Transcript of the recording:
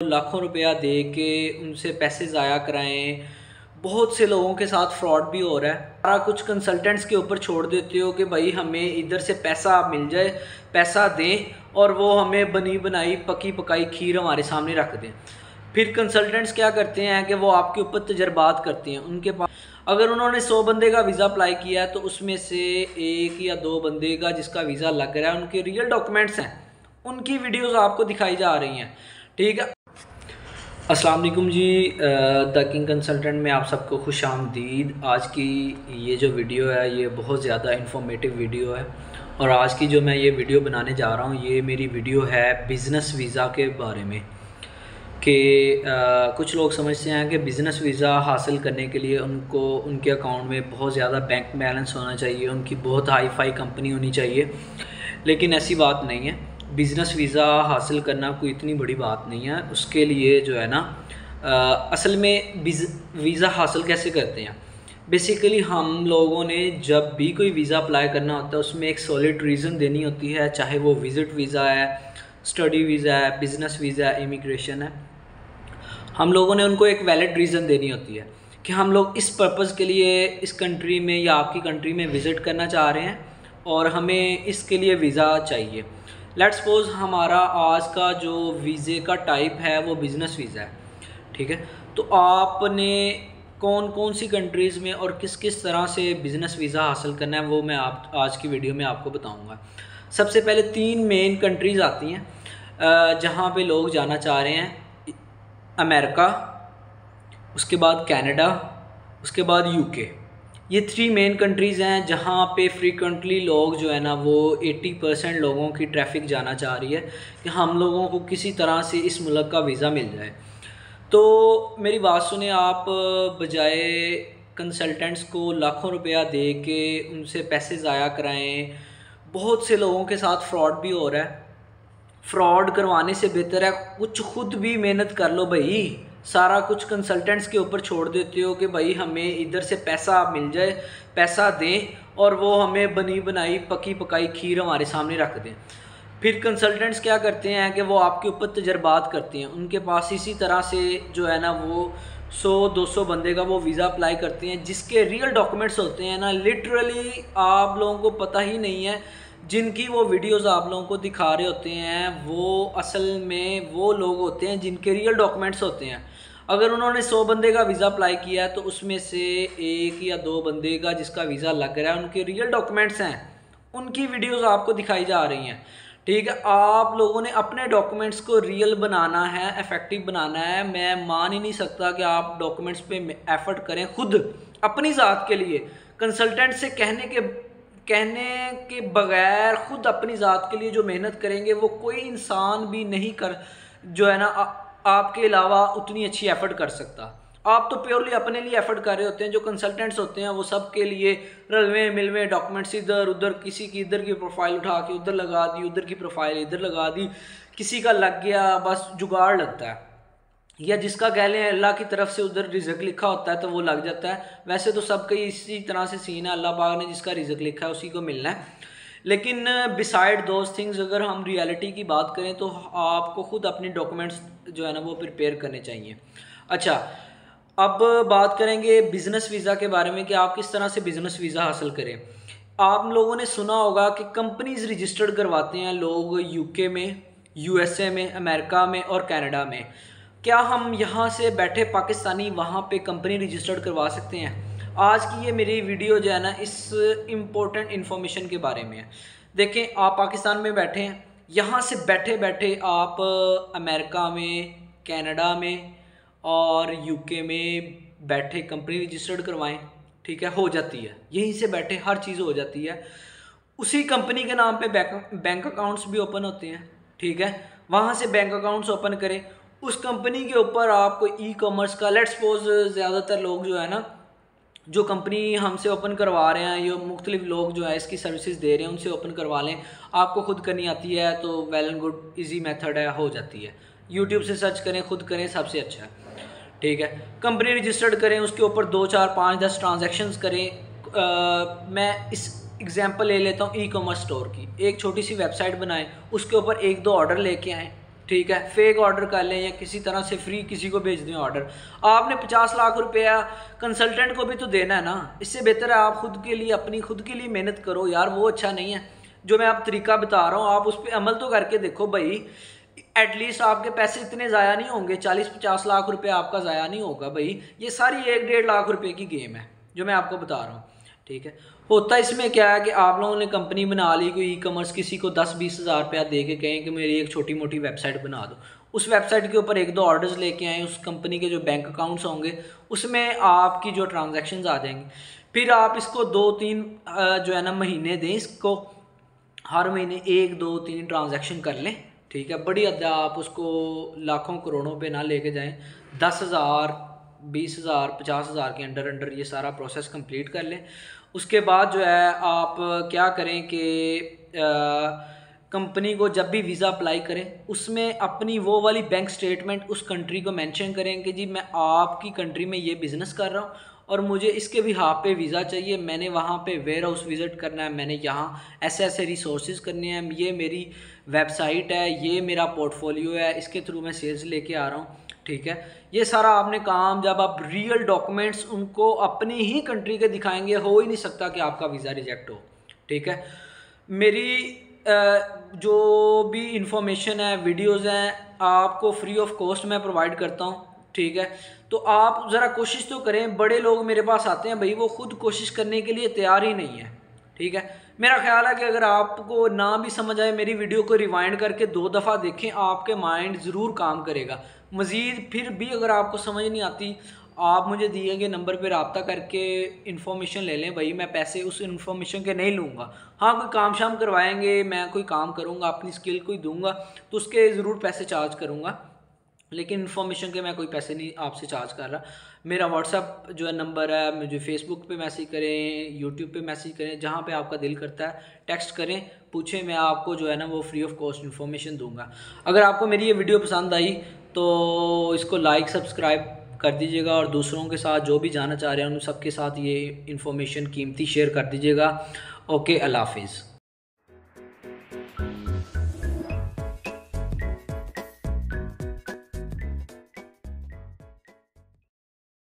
लाखों रुपया दे के उनसे पैसे ज़ाया कराएं। बहुत से लोगों के साथ फ्रॉड भी हो रहा है। सारा कुछ कंसल्टेंट्स के ऊपर छोड़ देते हो कि भाई हमें इधर से पैसा मिल जाए, पैसा दें और वो हमें बनी बनाई पकी पकाई खीर हमारे सामने रख दें। फिर कंसल्टेंट्स क्या करते हैं कि वो आपके ऊपर तजर्बात करते हैं। उनके पास अगर उन्होंने 100 बंदे का वीज़ा अप्लाई किया है तो उसमें से 1 या 2 बंदे का जिसका वीज़ा लग रहा है, उनके रियल डॉक्यूमेंट्स हैं, उनकी वीडियोज़ आपको दिखाई जा रही हैं। ठीक है। अस्सलाम वालेकुम जी, द किंग कंसल्टेंट में आप सबको खुश आमदीद। आज की ये जो वीडियो है ये बहुत ज़्यादा इन्फॉर्मेटिव वीडियो है और आज की जो मैं ये वीडियो बनाने जा रहा हूँ ये मेरी वीडियो है बिज़नेस वीज़ा के बारे में। कि कुछ लोग समझते हैं कि बिज़नेस वीज़ा हासिल करने के लिए उनको उनके अकाउंट में बहुत ज़्यादा बैंक बैलेंस होना चाहिए, उनकी बहुत हाई फाई कंपनी होनी चाहिए, लेकिन ऐसी बात नहीं है। बिज़नेस वीज़ा हासिल करना कोई इतनी बड़ी बात नहीं है। उसके लिए जो है ना असल में वीज़ा हासिल कैसे करते हैं। बेसिकली हम लोगों ने जब भी कोई वीज़ा अप्लाई करना होता है उसमें एक सॉलिड रीज़न देनी होती है, चाहे वो विज़िट वीज़ा है, स्टडी वीज़ा है, बिज़नेस वीज़ा है, इमिग्रेशन है। हम लोगों ने उनको एक वैलिड रीज़न देनी होती है कि हम लोग इस पर्पज़ के लिए इस कंट्री में या आपकी कंट्री में विज़िट करना चाह रहे हैं और हमें इसके लिए वीज़ा चाहिए। लेट्स सपोज़ हमारा आज का जो वीज़े का टाइप है वो बिज़नेस वीज़ा है। ठीक है, तो आपने कौन कौन सी कंट्रीज़ में और किस किस तरह से बिज़नेस वीज़ा हासिल करना है वो मैं आज की वीडियो में आपको बताऊंगा। सबसे पहले 3 मेन कंट्रीज़ आती हैं जहाँ पे लोग जाना चाह रहे हैं। अमेरिका, उसके बाद कनाडा, उसके बाद यूके। ये 3 मेन कंट्रीज़ हैं जहाँ पे फ्रीक्वेंटली लोग जो है ना वो 80% लोगों की ट्रैफिक जाना चाह रही है कि हम लोगों को किसी तरह से इस मुल्क का वीज़ा मिल जाए। तो मेरी बात सुने आप, बजाय कंसल्टेंट्स को लाखों रुपया दे के उनसे पैसे ज़ाया कराएं। बहुत से लोगों के साथ फ्रॉड भी हो रहा है। फ्रॉड करवाने से बेहतर है कुछ खुद भी मेहनत कर लो भाई। सारा कुछ कंसल्टेंट्स के ऊपर छोड़ देते हो कि भाई हमें इधर से पैसा मिल जाए, पैसा दें और वो हमें बनी बनाई पकी पकाई खीर हमारे सामने रख दें। फिर कंसल्टेंट्स क्या करते हैं कि वो आपके ऊपर तजर्बात करते हैं। उनके पास इसी तरह से जो है ना वो 100-200 बंदे का वो वीज़ा अप्लाई करते हैं जिसके रियल डॉक्यूमेंट्स होते हैं ना, लिटरली आप लोगों को पता ही नहीं है। जिनकी वो वीडियोस आप लोगों को दिखा रहे होते हैं वो असल में वो लोग होते हैं जिनके रियल डॉक्यूमेंट्स होते हैं। अगर उन्होंने 100 बंदे का वीज़ा अप्लाई किया है तो उसमें से 1 या 2 बंदे का जिसका वीज़ा लग रहा है, उनके रियल डॉक्यूमेंट्स हैं, उनकी वीडियोस आपको दिखाई जा रही हैं। ठीक है, आप लोगों ने अपने डॉक्यूमेंट्स को रियल बनाना है, इफेक्टिव बनाना है। मैं मान ही नहीं सकता कि आप डॉक्यूमेंट्स पे एफर्ट करें खुद अपनी ज़ात के लिए। कंसल्टेंट से कहने के बगैर खुद अपनी ज़ात के लिए जो मेहनत करेंगे वो कोई इंसान भी नहीं कर जो है ना आपके अलावा उतनी अच्छी एफर्ट कर सकता। आप तो प्योरली अपने लिए एफर्ट कर रहे होते हैं। जो कंसल्टेंट्स होते हैं वो सब के लिए रलवे मिलवे डॉक्यूमेंट्स इधर उधर, किसी की इधर की प्रोफाइल उठा के उधर लगा दी, उधर की प्रोफाइल इधर लगा दी, किसी का लग गया, बस जुगाड़ लगता है। या जिसका कह लें अल्लाह की तरफ से उधर रिज़्क लिखा होता है तो वो लग जाता है। वैसे तो सबका इसी तरह से सीन है, अल्लाह पाक ने जिसका रिज़्क लिखा है उसी को मिलना है। लेकिन बिसाइड दोज थिंग्स अगर हम रियलिटी की बात करें तो आपको खुद अपने डॉक्यूमेंट्स जो है ना वो प्रिपेयर करने चाहिए। अच्छा, अब बात करेंगे बिज़नेस वीज़ा के बारे में कि आप किस तरह से बिज़नेस वीज़ा हासिल करें। आप लोगों ने सुना होगा कि कंपनीज़ रजिस्टर्ड करवाते हैं लोग यूके में, यूएसए में, अमेरिका में और कनाडा में। क्या हम यहाँ से बैठे पाकिस्तानी वहाँ पे कंपनी रजिस्टर्ड करवा सकते हैं? आज की ये मेरी वीडियो जो है ना इस इम्पोर्टेंट इन्फॉर्मेशन के बारे में है। देखें, आप पाकिस्तान में बैठे हैं, यहाँ से बैठे बैठे आप अमेरिका में, कनाडा में और यूके में बैठे कंपनी रजिस्टर्ड करवाएं। ठीक है, हो जाती है, यहीं से बैठे हर चीज़ हो जाती है। उसी कंपनी के नाम पे बैंक अकाउंट्स भी ओपन होते हैं। ठीक है, वहाँ से बैंक अकाउंट्स ओपन करें। उस कंपनी के ऊपर आपको ई कॉमर्स का, लेट्स सपोज ज़्यादातर लोग जो है ना जो कंपनी हमसे ओपन करवा रहे हैं, ये मुख्तलिफ लोग जो है इसकी सर्विसेज दे रहे हैं, उनसे ओपन करवा लें। आपको खुद करनी आती है तो well and good, easy method है, हो जाती है। यूट्यूब से सर्च करें, खुद करें, सबसे अच्छा है। ठीक है, कंपनी रजिस्टर्ड करें, उसके ऊपर 2, 4, 5, 10 ट्रांजेक्शन्स करें। मैं इस एग्जांपल ले लेता हूँ ई कॉमर्स स्टोर की। एक छोटी सी वेबसाइट बनाएं, उसके ऊपर 1-2 ऑर्डर लेके आएँ। ठीक है, फेक ऑर्डर कर लें या किसी तरह से फ्री किसी को भेज दें ऑर्डर। आपने 50 लाख रुपया कंसल्टेंट को भी तो देना है ना। इससे बेहतर है आप खुद के लिए, अपनी खुद के लिए मेहनत करो यार। वो अच्छा नहीं है जो मैं आप तरीका बता रहा हूँ, आप उस पर अमल तो करके देखो भाई। एटलीस्ट आपके पैसे इतने ज़ाया नहीं होंगे, 40-50 लाख रुपए आपका ज़ाया नहीं होगा भाई। ये सारी 1-1.5 लाख रुपए की गेम है जो मैं आपको बता रहा हूँ, ठीक है। होता इसमें क्या है कि आप लोगों ने कंपनी बना ली, कोई ई कॉमर्स, किसी को 10-20 हज़ार रुपया दे के कहें कि मेरी एक छोटी मोटी वेबसाइट बना दो। उस वेबसाइट के ऊपर 1-2 ऑर्डर्स लेके आएँ, उस कंपनी के जो बैंक अकाउंट्स होंगे उसमें आपकी जो ट्रांजैक्शंस आ जाएंगी। फिर आप इसको 2-3 जो है ना महीने दें, इसको हर महीने 1-2-3 ट्रांजैक्शन कर लें, ठीक है। बड़ी हद आप उसको लाखों करोड़ों पे ना लेके जाएं, 10,000, 20,000, 50,000 के अंडर ये सारा प्रोसेस कंप्लीट कर लें। उसके बाद जो है आप क्या करें कि कंपनी को जब भी वीज़ा अप्लाई करें उसमें अपनी वो वाली बैंक स्टेटमेंट उस कंट्री को मेंशन करें कि जी मैं आपकी कंट्री में ये बिज़नेस कर रहा हूँ और मुझे इसके भी हाथ पे वीज़ा चाहिए, मैंने वहाँ पे वेयर हाउस विज़िट करना है, मैंने यहाँ ऐसे ऐसे रिसोर्सेज करने हैं, ये मेरी वेबसाइट है, ये मेरा पोर्टफोलियो है, इसके थ्रू मैं सेल्स लेके आ रहा हूँ, ठीक है। ये सारा आपने काम जब आप रियल डॉक्यूमेंट्स उनको अपनी ही कंट्री के दिखाएंगे, हो ही नहीं सकता कि आपका वीज़ा रिजेक्ट हो, ठीक है। मेरी जो भी इंफॉर्मेशन है, वीडियोस हैं, आपको फ्री ऑफ कॉस्ट मैं प्रोवाइड करता हूँ, ठीक है। तो आप ज़रा कोशिश तो करें। बड़े लोग मेरे पास आते हैं भाई, वो खुद कोशिश करने के लिए तैयार ही नहीं है, ठीक है। मेरा ख्याल है कि अगर आपको ना भी समझ आए, मेरी वीडियो को रिवाइंड करके 2 दफ़ा देखें, आपके माइंड ज़रूर काम करेगा। मज़ीद फिर भी अगर आपको समझ नहीं आती, आप मुझे दिए गए नंबर पर रब्ता करके इन्फॉर्मेशन ले लें भाई। मैं पैसे उस इन्फॉर्मेशन के नहीं लूँगा। हाँ, कोई काम शाम करवाएंगे, मैं कोई काम करूँगा, अपनी स्किल कोई दूँगा तो उसके ज़रूर पैसे चार्ज करूँगा, लेकिन इन्फॉर्मेशन के मैं कोई पैसे नहीं आपसे चार्ज कर रहा। मेरा व्हाट्सअप जो है नंबर है, मुझे फेसबुक पे मैसेज करें, यूट्यूब पे मैसेज करें, जहाँ पे आपका दिल करता है टेक्स्ट करें, पूछें, मैं आपको जो है ना वो फ्री ऑफ कॉस्ट इन्फॉर्मेशन दूंगा। अगर आपको मेरी ये वीडियो पसंद आई तो इसको लाइक सब्सक्राइब कर दीजिएगा और दूसरों के साथ जो भी जानना चाह रहे हैं उन सबके साथ ये इन्फॉर्मेशन कीमती शेयर कर दीजिएगा। ओके, अल्लाह हाफिज़।